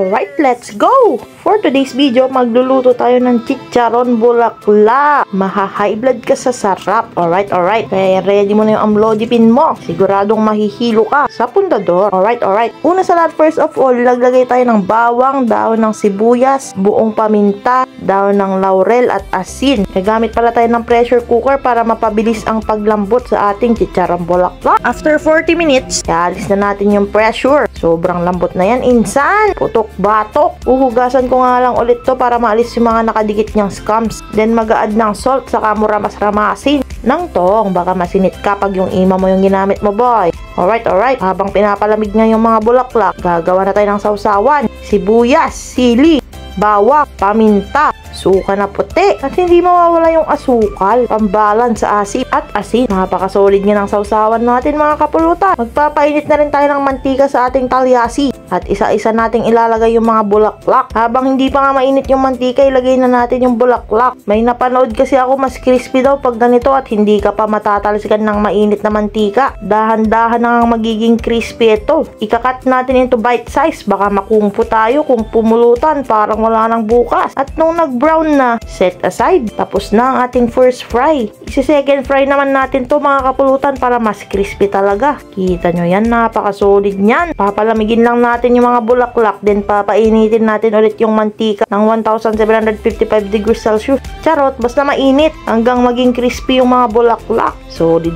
Alright, let's go! For today's video, magluluto tayo ng chicharon bulaklak. Maha-high blood ka sa sarap. Alright. Kaya ready mo na yung amlodipine mo. Siguradong mahihilo ka sa pundador. Alright. Una sa lahat, first of all, laglagay tayo ng bawang, dahon ng sibuyas, buong paminta, dahon ng laurel at asin. Nagamit pala tayo ng pressure cooker para mapabilis ang paglambot sa ating chicharon bulaklak. After 40 minutes, ialis na natin yung pressure. Sobrang lambot na yan, insan. Putok-batok. Uhugasan ko nga lang ulit to para maalis yung mga nakadikit niyang scums. Then mag-a-add ng salt saka mo ramas-ramasin ng tong. Baka masinit kapag yung ima mo yung ginamit mo, boy. Alright. Habang pinapalamig nga yung mga bulaklak, gagawa na tayo ng sausawan. Sibuyas, sili, bawang, paminta, suka na puti, at hindi mawawala yung asukal, pambalan sa asim at asin. Napakasolid nga ng sausawan natin, mga kapulutan. Magpapainit na rin tayo ng mantika sa ating talyasi at isa-isa nating ilalagay yung mga bulaklak. Habang hindi pa nga mainit yung mantika, ilagay na natin yung bulaklak. May napanood kasi ako, mas crispy daw pag ganito at hindi ka pa matatalsikan ng mainit na mantika. Dahan-dahan na nga magiging crispy ito. Ikakat natin into bite size, baka makumpo tayo kung pumulutan, parang wala nang bukas. At nung nag-brown na, set aside. Tapos na ang ating first fry. Isi-second fry naman natin to, mga kapulutan, para mas crispy talaga. Kita nyo yan, napaka-solid nyan. Papalamigin lang natin yung mga bulaklak, then papainitin natin ulit yung mantika ng 1755 degrees Celsius. Charot, basta mainit hanggang maging crispy yung mga bulaklak. Solid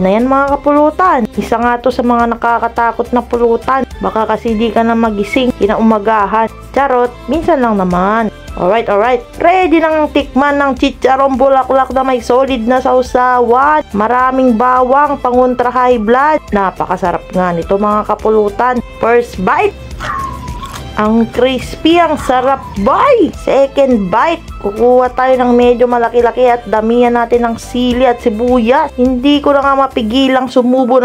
na yan, mga kapulutan. Isa nga to sa mga nakakatakot na pulutan. Baka kasi di ka na magising kinaumagahan. Charot, minsan lang naman. Alright. Ready nang tikman ng chicharon bulaklak na may solid na sausawan. Maraming bawang, pangontra high blood. Napakasarap nga nito, mga kapulutan. First bite. Ang crispy, ang sarap, boy! Second bite, kukuha tayo ng medyo malaki-laki at damihan natin ng sili at sibuyas. Hindi ko na nga mapigilang sumubo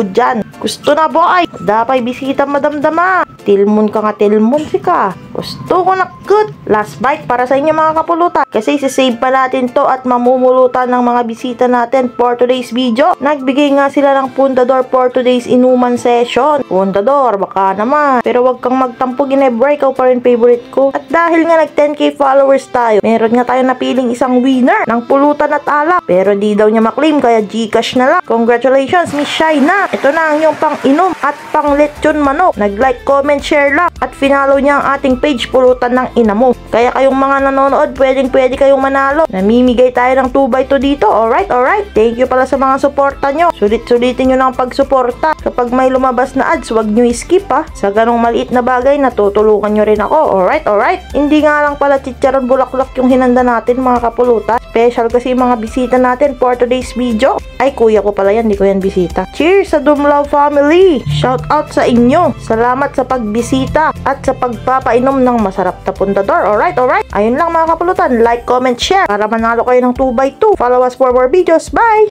dyan. Gusto na, boy! Dapay bisita madamdama. Tilmon ka nga, tilmon si ka. Gusto ko na, good! Last bite para sa inyo, mga kapulutan. Kasi sisave pa natin to at mamumulutan ng mga bisita natin for today's video. Nagbigay nga sila ng pundador for today's inuman session. Pundador, baka naman. Pero wag kang magtampo, Ginebra, ikaw pa rin favorite ko. At dahil nga nag 10k followers tayo, meron nga tayo napiling isang winner ng pulutan at alak. Pero di daw niya maklaim, kaya Gcash na lang. Congratulations, Miss Shaina. Ito na ang iyong pang-inom at pang-lechon manok. Nag-like, comment, share lang. At finalo niya ang ating page, Pulutan ng Ina Mo. Kaya kayong mga nanonood, pwede kayong manalo. Namimigay tayo ng 2x2 dito. Alright. Thank you pala sa mga suporta nyo. Sulit-sulitin nyo ng pagsuporta. Kapag may lumabas na ads, wag nyo i-skip ha. Sa ganong maliit na bagay, natutulungan nyo rin ako. Alright. Hindi nga lang pala chicharon bulaklak yung hinanda natin, mga kapulutan. Special kasi yung mga bisita natin for today's video. Ay, kuya ko pala yan, di ko yan bisita. Cheers sa Dumlaw family! Shout out sa inyo! Salamat sa pagbisita at sa pagpapainom ng masarap na pundador. Alright. Ayun lang, mga kapulutan. Like, comment, share para manalo kayo ng 2x2. Follow us for more videos. Bye!